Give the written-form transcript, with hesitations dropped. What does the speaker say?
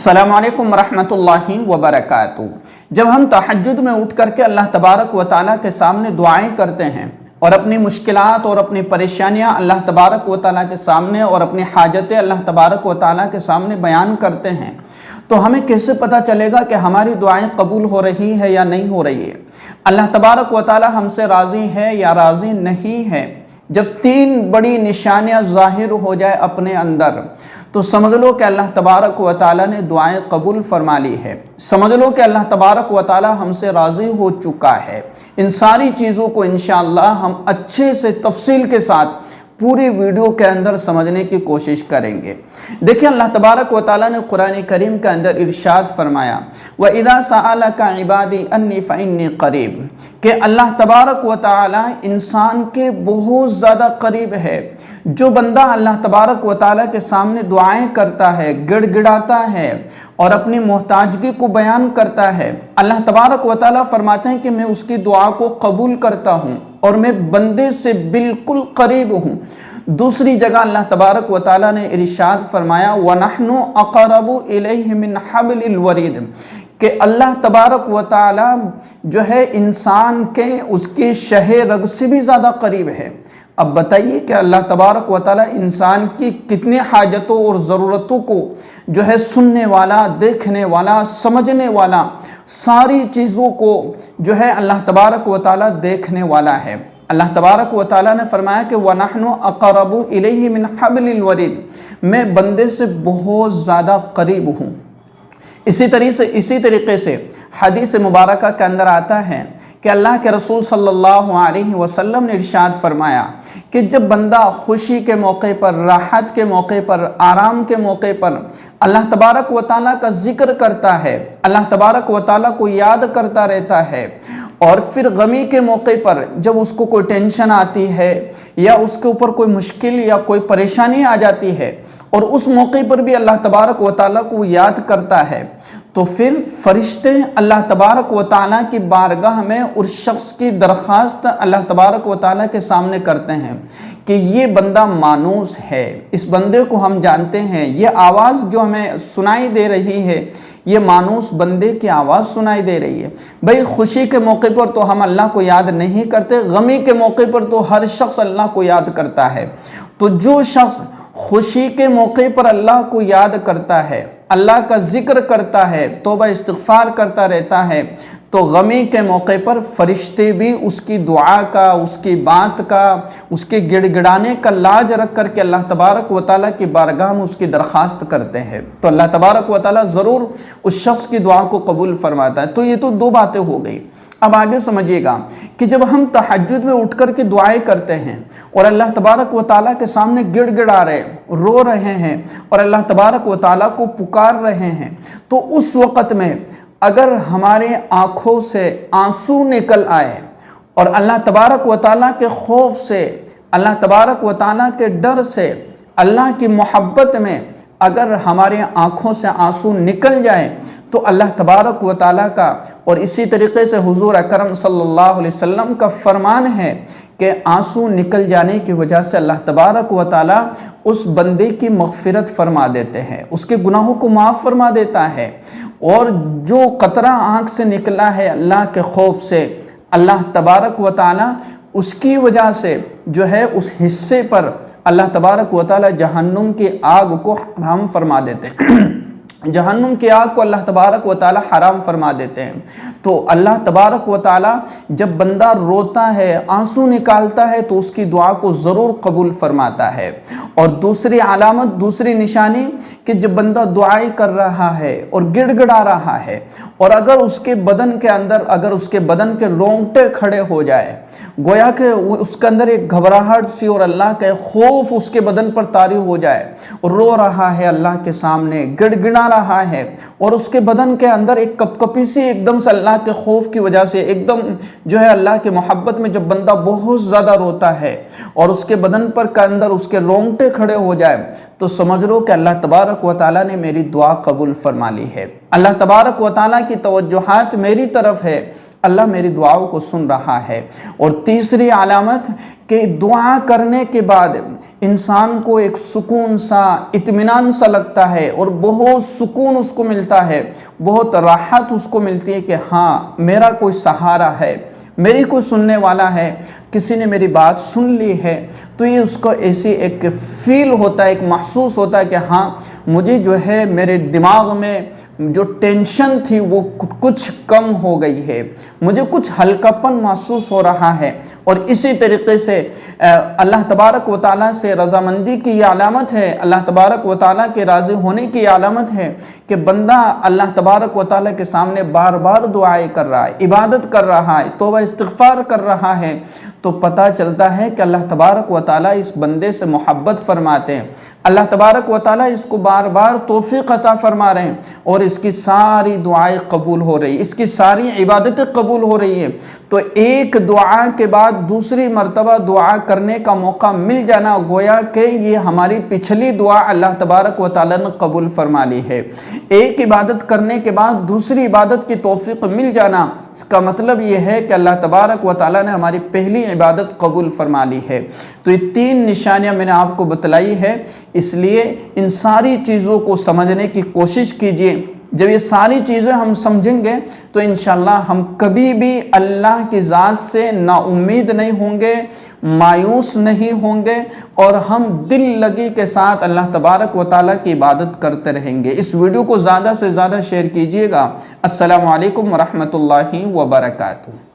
السلام علیکم ورحمۃ اللہ وبرکاتہ۔ جب ہم تہجد میں اٹھ کر کے اللہ تبارک و تعالیٰ کے سامنے دعائیں کرتے ہیں اور اپنی مشکلات اور اپنی پریشانیاں اللہ تبارک و تعالیٰ کے سامنے اور اپنی حاجتیں اللہ تبارک و تعالیٰ کے سامنے بیان کرتے ہیں تو ہمیں کیسے پتہ چلے گا کہ ہماری دعائیں قبول ہو رہی ہے یا نہیں ہو رہی ہے؟ اللہ تبارک و تعالیٰ ہم سے راضی ہے یا راضی نہیں ہے؟ جب تین بڑی نشانیاں ظاہر ہو جائے اپنے اندر تو سمجھ لو کہ اللہ تبارک و تعالیٰ نے دعائیں قبول فرما لی ہے، سمجھ لو کہ اللہ تبارک و تعالیٰ ہم سے راضی ہو چکا ہے۔ ان ساری چیزوں کو انشاءاللہ ہم اچھے سے تفصیل کے ساتھ پوری ویڈیو کے اندر سمجھنے کی کوشش کریں گے۔ دیکھیں اللہ تبارک و تعالیٰ نے قرآن کریم کے اندر ارشاد فرمایا وَإِذَا سَأَلَكَ عِبَادِي أَنِّي فَإِنِّي قَرِيبٌ کہ اللہ تبارک و تعالیٰ انسان کے بہت زیادہ قریب ہے۔ جو بندہ اللہ تبارک و تعالیٰ کے سامنے دعائیں کرتا ہے، گڑ گڑاتا ہے اور اپنی محتاجگی کو بیان کرتا ہے، اللہ تبارک و تعالیٰ فرماتے ہیں کہ میں اس کی دعا کو قبول کرتا ہوں اور میں بندے سے بالکل قریب ہوں۔ دوسری جگہ اللہ تبارک و تعالیٰ نے ارشاد فرمایا وَنَحْنُ أَقْرَبُ إِلَيْهِ مِنْ حَبْلِ الْوَرِيدِ کہ اللہ تبارک و تعالیٰ جو ہے انسان کے اس کے شہ رگ سے بھی زیادہ قریب ہے۔ اب بتائیے کہ اللہ تبارک و تعالیٰ انسان کی کتنے حاجتوں اور ضرورتوں کو جو ہے سننے والا، دیکھنے والا، سمجھنے والا، ساری چیزوں کو جو ہے اللہ تبارک و تعالیٰ دیکھنے والا ہے۔ اللہ تبارک و تعالیٰ نے فرمایا کہ وَنَحْنُ أَقْرَبُ إِلَيْهِ مِنْ حَبْلِ الْوَرِيدِ میں بندے سے بہت زیادہ قریب ہوں۔ اسی طریقے سے حدیث مبارکہ کے اندر آتا ہے کہ اللہ کے رسول صلی اللہ علیہ وسلم نے ارشاد فرمایا کہ جب بندہ خوشی کے موقع پر، راحت کے موقع پر، آرام کے موقع پر اللہ تبارک و تعالیٰ کا ذکر کرتا ہے، اللہ تبارک و تعالیٰ کو یاد کرتا رہتا ہے، اور پھر غمی کے موقع پر جب اس کو کوئی ٹینشن آتی ہے یا اس کے اوپر کوئی مشکل یا کوئی پریشانی آ جاتی ہے اور اس موقع پر بھی اللہ تبارک و تعالیٰ کو یاد کرتا ہے تو پھر فرشتے اللہ تبارک و تعالیٰ کی بارگاہ میں اس شخص کی درخواست اللہ تبارک و تعالیٰ کے سامنے کرتے ہیں کہ یہ بندہ مانوس ہے، اس بندے کو ہم جانتے ہیں، یہ آواز جو ہمیں سنائی دے رہی ہے یہ مانوس بندے کی آواز سنائی دے رہی ہے۔ بھئی خوشی کے موقع پر تو ہم اللہ کو یاد نہیں کرتے، غمی کے موقع پر تو ہر شخص اللہ کو یاد کرتا ہے۔ تو جو شخص خوشی کے موقع پر اللہ کو یاد کرتا ہے، اللہ کا ذکر کرتا ہے، توبہ استغفار کرتا رہتا ہے، تو غمی کے موقع پر فرشتے بھی اس کی دعا کا، اس کی بات کا، اس کے گڑ گڑانے کا لاج رکھ کر کے اللہ تبارک و تعالیٰ کی بارگاہ میں اس کی درخواست کرتے ہیں، تو اللہ تبارک و تعالیٰ ضرور اس شخص کی دعا کو قبول فرماتا ہے۔ تو یہ تو دو باتیں ہو گئی۔ اب آگے سمجھیے گا کہ جب ہم تہجد میں اٹھ کر کے دعائیں کرتے ہیں اور اللہ تبارک و تعالیٰ کے سامنے گڑ گڑا رہے، رو رہے ہیں اور اللہ تبارک و تعالیٰ کو پکار رہے ہیں، تو اس وقت میں اگر ہمارے آنکھوں سے آنسو نکل آئے اور اللہ تبارک و تعالیٰ کے خوف سے، اللہ تبارک و تعالیٰ کے ڈر سے، اللہ کی محبت میں اگر ہمارے آنکھوں سے آنسو نکل جائے تو اللہ تبارک و تعالیٰ کا اور اسی طریقے سے حضور اکرم صلی اللہ علیہ وسلم کا فرمان ہے کہ آنسو نکل جانے کی وجہ سے اللہ تبارک و تعالیٰ اس بندے کی مغفرت فرما دیتے ہیں، اس کے گناہوں کو معاف فرما دیتا ہے، اور جو قطرہ آنکھ سے نکلا ہے اللہ کے خوف سے، اللہ تبارک و تعالیٰ اس کی وجہ سے جو ہے اس حصے پر اللہ تبارک و تعالیٰ جہنم کی آگ کو حرام فرما دیتے ہیں، جہنم کی آگ کو اللہ تبارک و تعالیٰ حرام فرما دیتے ہیں۔ تو اللہ تبارک و تعالیٰ جب بندہ روتا ہے، آنسو نکالتا ہے تو اس کی دعا کو ضرور قبول فرماتا ہے۔ اور دوسری علامت، دوسری نشانی کہ جب بندہ دعائیں کر رہا ہے اور گڑ گڑا رہا ہے اور اگر اس کے بدن کے اندر، اگر اس کے بدن کے رونگٹے کھڑے ہو جائے، گویا کہ اس کے اندر ایک گھبراہٹ سی اور اللہ کا خوف اس کے بدن پر طاری ہو جائے، رو رہا ہے اللہ کے سامنے، گڑ گڑا رہا ہے اور اس کے بدن کے اندر ایک کپ کپی سی ایک دم سے اللہ کے خوف کی وجہ سے ایک دم جو ہے اللہ کی محبت میں جب بندہ بہت زیادہ روتا ہے اور اس کے بدن پر کے اندر اس کے رونگٹے کھڑے ہو جائے تو سمجھ لو کہ اللہ تبارک و تعالیٰ نے میری دعا قبول فرما لی ہے، اللہ تبارک و تعالیٰ کی توجہات میری طرف ہے، اللہ میری دعاؤں کو سن رہا ہے۔ اور تیسری علامت کہ دعا کرنے کے بعد انسان کو ایک سکون سا، اطمینان سا لگتا ہے اور بہت سکون اس کو ملتا ہے، بہت راحت اس کو ملتی ہے کہ ہاں میرا کوئی سہارا ہے، میری کوئی سننے والا ہے، کسی نے میری بات سن لی ہے۔ تو یہ اس کو ایسی ایک فیل ہوتا ہے، ایک محسوس ہوتا ہے کہ ہاں مجھے جو ہے میرے دماغ میں جو ٹینشن تھی وہ کچھ کم ہو گئی ہے، مجھے کچھ ہلکاپن محسوس ہو رہا ہے۔ اور اسی طریقے سے اللہ تبارک و تعالیٰ سے رضامندی کی یہ علامت ہے، اللہ تبارک و تعالیٰ کے راضی ہونے کی علامت ہے کہ بندہ اللہ تبارک و تعالیٰ کے سامنے بار بار دعائیں کر رہا ہے، عبادت کر رہا ہے، توبہ استغفار کر رہا ہے، تو پتہ چلتا ہے کہ اللہ تبارک و تعالیٰ اس بندے سے محبت فرماتے ہیں، اللہ تبارک و تعالیٰ اس کو بار بار توفیق عطا فرما رہے ہیں اور اس کی ساری دعائیں قبول ہو رہی، اس کی ساری عبادتیں قبول ہو رہی ہیں۔ تو ایک دعا کے بعد دوسری مرتبہ دعا کرنے کا موقع مل جانا، گویا کہ یہ ہماری پچھلی دعا اللہ تبارک و تعالیٰ نے قبول فرما لی ہے۔ ایک عبادت کرنے کے بعد دوسری عبادت کی توفیق مل جانا، اس کا مطلب یہ ہے کہ اللہ تبارک و تعالیٰ نے ہماری پہلی عبادت قبول فرما لی ہے۔ تو یہ تین نشانیاں میں نے آپ کو بتلائی ہے، اس لیے ان ساری چیزوں کو سمجھنے کی کوشش کیجئے۔ جب یہ ساری چیزیں ہم سمجھیں گے تو انشاءاللہ ہم کبھی بھی اللہ کی ذات سے نا امید نہیں ہوں گے، مایوس نہیں ہوں گے، اور ہم دل لگی کے ساتھ اللہ تبارک و تعالیٰ کی عبادت کرتے رہیں گے۔ اس ویڈیو کو زیادہ سے زیادہ شیئر کیجئے گا۔ السلام علیکم ورحمۃ اللہ وبرکاتہ۔